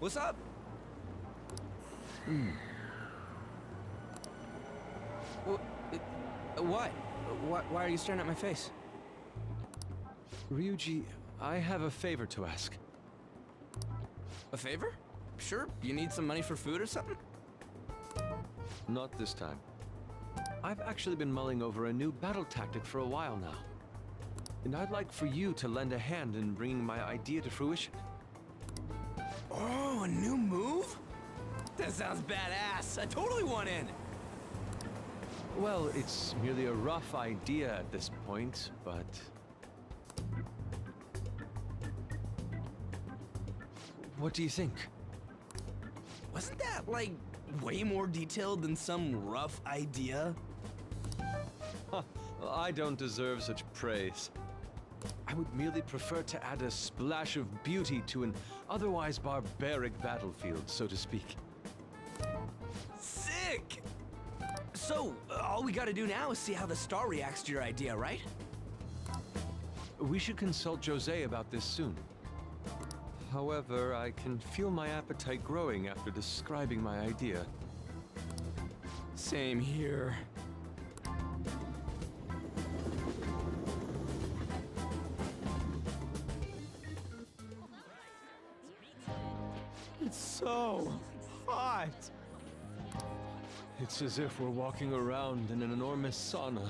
What's up? What? Why are you staring at my face? Ryuji, I have a favor to ask. A favor? Sure, you need some money for food or something? Not this time. I've actually been mulling over a new battle tactic for a while now. And I'd like for you to lend a hand in bringing my idea to fruition. Oh, a new move? That sounds badass. I totally want in. Well, it's merely a rough idea at this point, but... What do you think? Wasn't that, like, way more detailed than some rough idea? I don't deserve such praise. I would merely prefer to add a splash of beauty to an otherwise barbaric battlefield, so to speak. Sick! So, all we gotta do now is see how the star reacts to your idea, right? We should consult Jose about this soon. However, I can feel my appetite growing after describing my idea. Same here. It's so hot. It's as if we're walking around in an enormous sauna.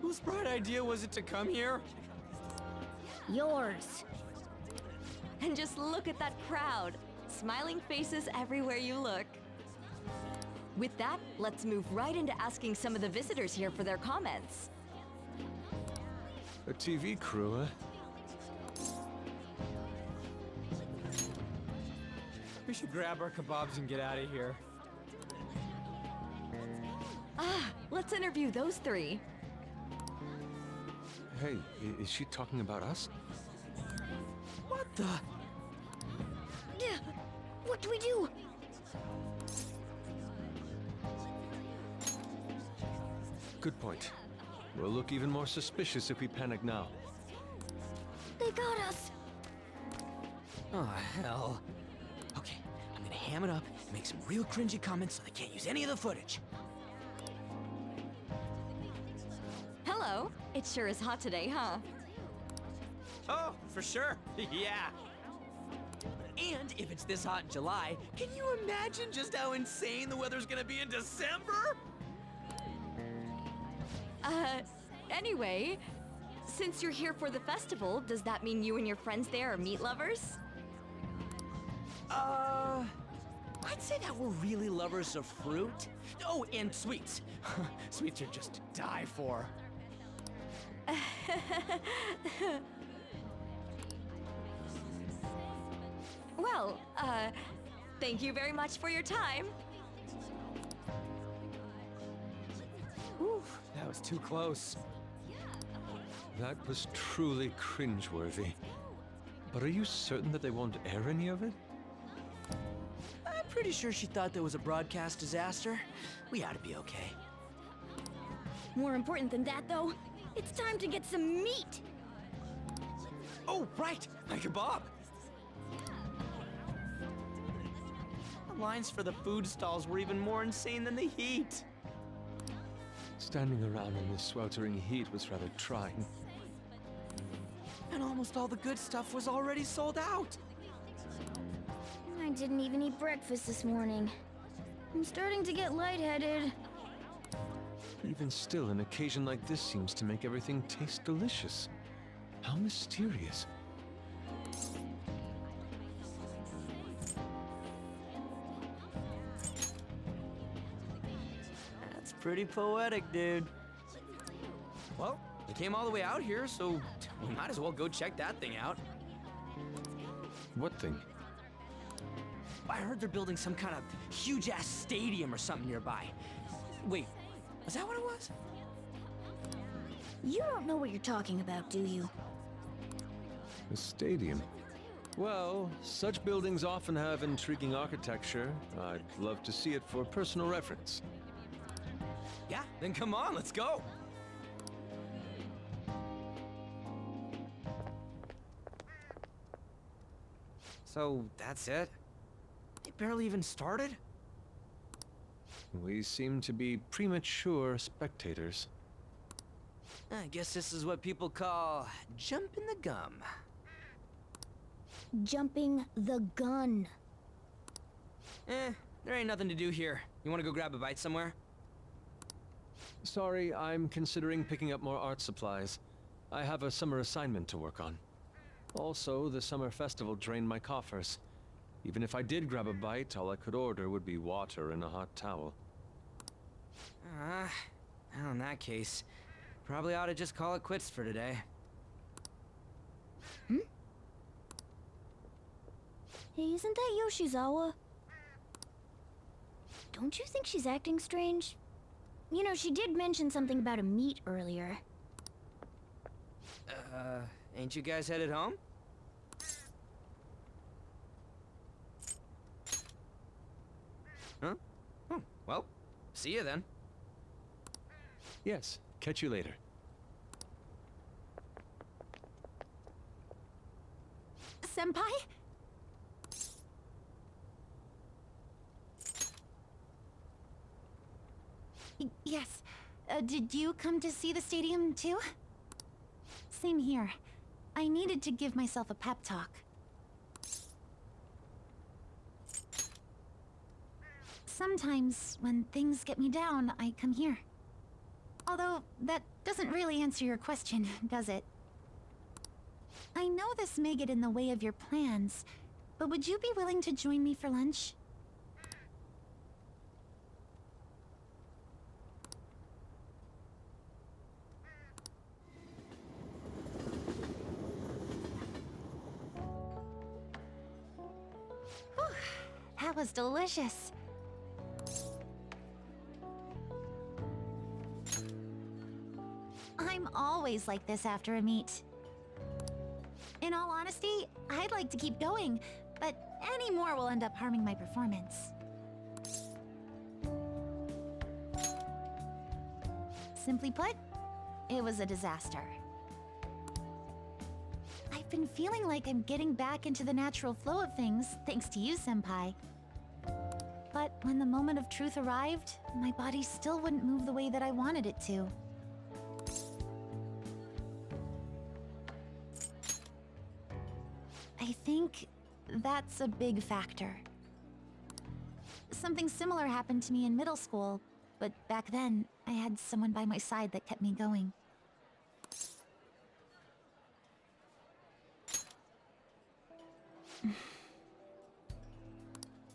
Whose bright idea was it to come here? Yours. And just look at that crowd. Smiling faces everywhere you look. With that, let's move right into asking some of the visitors here for their comments. A TV crew, eh? We should grab our kebabs and get out of here. Let's interview those three. Hey, is she talking about us? What the? What do we do? Good point. We'll look even more suspicious if we panic now. They got us. Oh, hell. Okay, I'm gonna ham it up and make some real cringy comments so they can't use any of the footage. Hello. It sure is hot today, huh? Oh, for sure. Yeah. And if it's this hot in July, can you imagine just how insane the weather's gonna be in December? Anyway, since you're here for the festival, does that mean you and your friends there are meat lovers? I'd say that we're really lovers of fruit. Oh, and sweets. Sweets are just to die for. Well, thank you very much for your time. Whew, that was too close. That was truly cringeworthy. But are you certain that they won't air any of it? I'm pretty sure she thought there was a broadcast disaster. We ought to be okay. More important than that, though, it's time to get some meat. Oh, right, my kebab. The lines for the food stalls were even more insane than the heat. Standing around in this sweltering heat was rather trying. And almost all the good stuff was already sold out. I didn't even eat breakfast this morning. I'm starting to get lightheaded. Even still, an occasion like this seems to make everything taste delicious. How mysterious. That's pretty poetic, dude. Well, we came all the way out here, so we might as well go check that thing out. What thing? I heard they're building some kind of huge-ass stadium or something nearby. Wait, was that what it was? You don't know what you're talking about, do you? A stadium. Well, such buildings often have intriguing architecture. I'd love to see it for personal reference. Yeah, then come on, let's go. So, that's it? They barely even started? We seem to be premature spectators. I guess this is what people call jumping the gum. Jumping the gun. There ain't nothing to do here. You wanna go grab a bite somewhere? Sorry, I'm considering picking up more art supplies. I have a summer assignment to work on. Also, the summer festival drained my coffers. Even if I did grab a bite, all I could order would be water and a hot towel. Well, in that case, probably ought to just call it quits for today. Hey, isn't that Yoshizawa? Don't you think she's acting strange? You know, she did mention something about a meet earlier. Ain't you guys headed home? Huh? Oh, well, see you then. Yes, catch you later. Senpai? Yes. Did you come to see the stadium, too? Same here. I needed to give myself a pep talk. Sometimes, when things get me down, I come here. Although, that doesn't really answer your question, does it? I know this may get in the way of your plans, but would you be willing to join me for lunch? That was delicious. I'm always like this after a meet. In all honesty, I'd like to keep going, but any more will end up harming my performance. Simply put, it was a disaster. I've been feeling like I'm getting back into the natural flow of things, thanks to you, Senpai. But when the moment of truth arrived, my body still wouldn't move the way that I wanted it to. I think that's a big factor. Something similar happened to me in middle school, but back then, I had someone by my side that kept me going.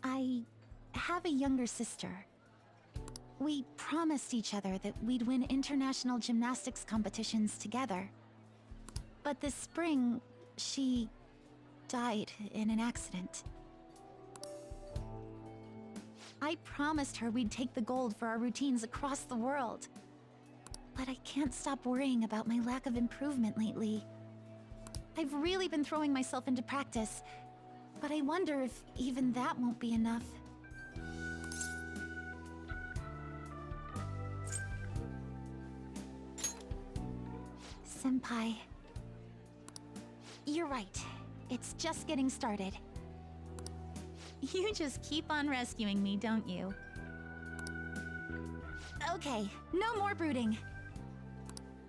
I have a younger sister. We promised each other that we'd win international gymnastics competitions together. But this spring, she died in an accident. I promised her we'd take the gold for our routines across the world. But I can't stop worrying about my lack of improvement lately. I've really been throwing myself into practice, but I wonder if even that won't be enough. Senpai, you're right. It's just getting started. You just keep on rescuing me, don't you? Okay, no more brooding.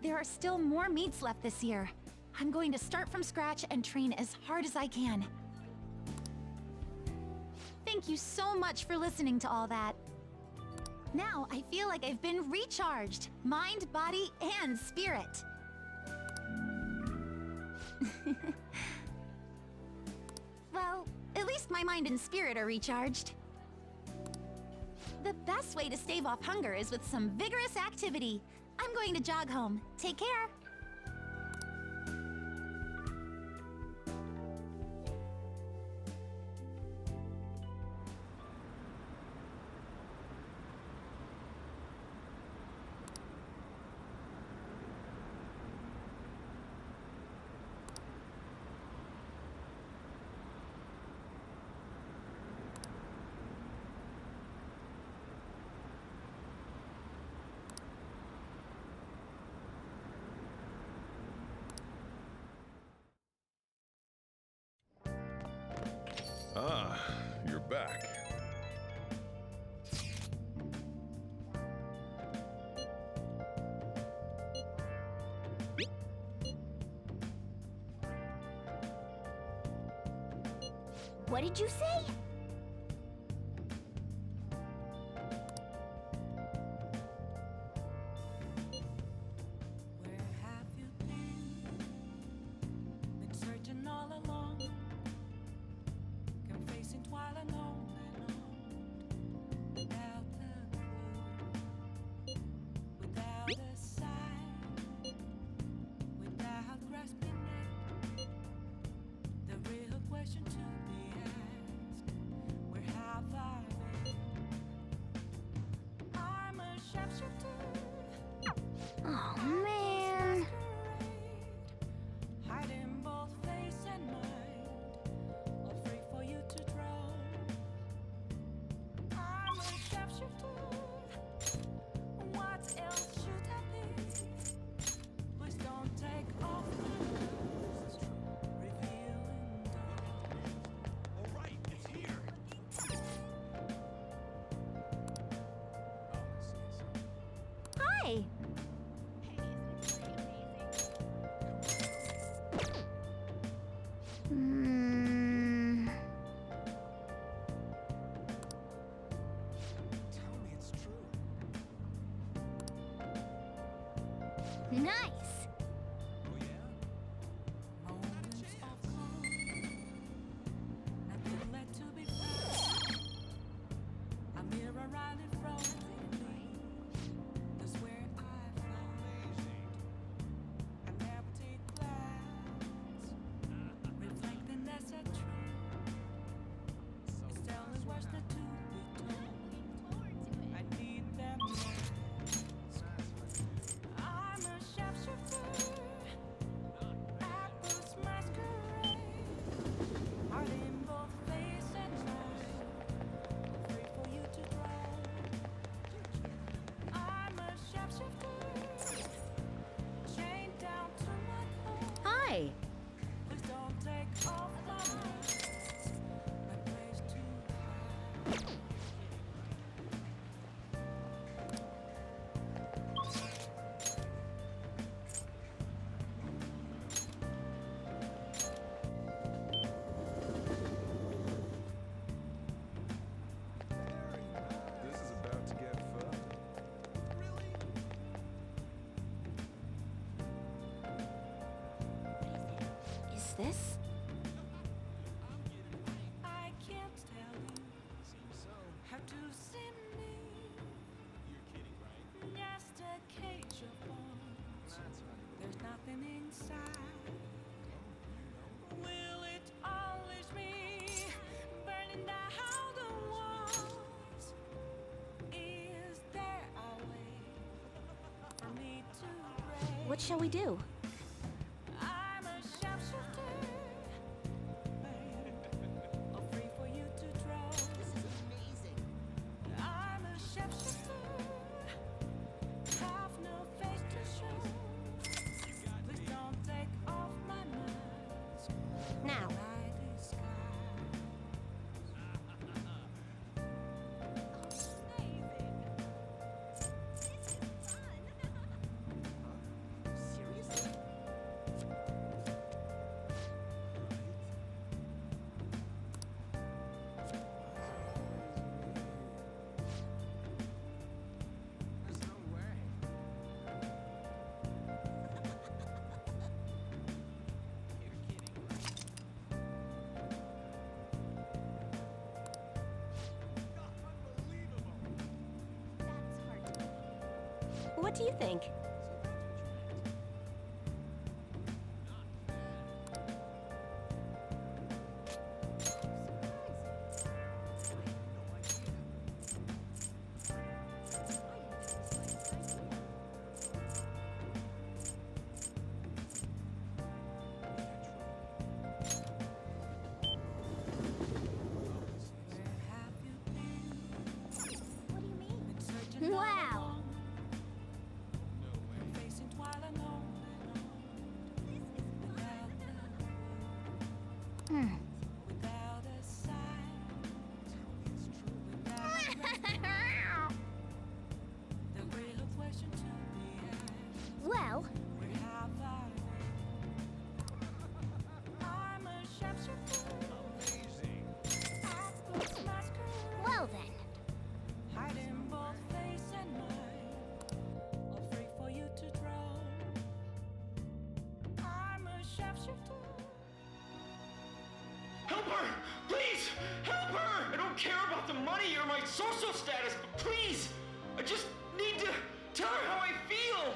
There are still more meets left this year. I'm going to start from scratch and train as hard as I can. Thank you so much for listening to all that. Now I feel like I've been recharged, mind, body, and spirit. Well, at least my mind and spirit are recharged. The best way to stave off hunger is with some vigorous activity. I'm going to jog home. Take care. What did you say? Where have you been? Been searching all along, confessing twilight on and on, without a clue, without a sign, without grasping it. The real question to be asked: where have I been? I'm a sharpshooter. Oh man. Hiding both face and mind, all free for you to draw. I'm a sharpshooter. What else should I be? Please don't take off my mask, revealing dawn. All right, it's here. Hi! Hmm. Tell me it's true. Nice. Oh yeah? Moments of calm, nothing left to be found. A mirror right in front of me. That's where I found an empty glass, reflecting that's a truth. It's telling what's not to be told. I need them masks. I'm a sharpshooter. Apples masquerade. Heart in both face and mind, free for you to draw. I'm a sharpshooter. Chained down to my core. Hi! Please don't take off my mask. My place to hide. This is about to get fun. Is this? I can't tell you how to see me. Just a cage of bones. There's nothing inside. Will it always be burning down the walls? Is there a way for me to break? What shall we do? I'm a sharpshooter. All free for you to draw. This is amazing. I'm a sharpshooter. Have no face to show. Please don't take off my mask. Now. Night is sky. Seriously? There's no way. You're kidding, right? Unbelievable. What do you think? Where have you been? What do you mean? Been searching all Wow. along, Help her! Please! Help her! I don't care about the money or my social status, but please! I just need to tell her how I feel!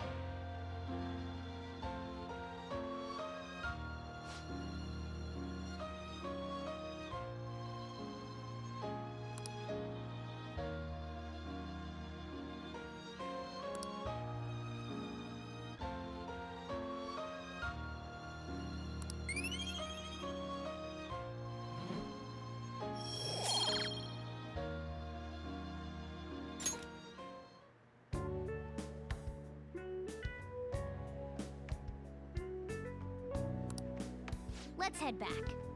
Let's head back.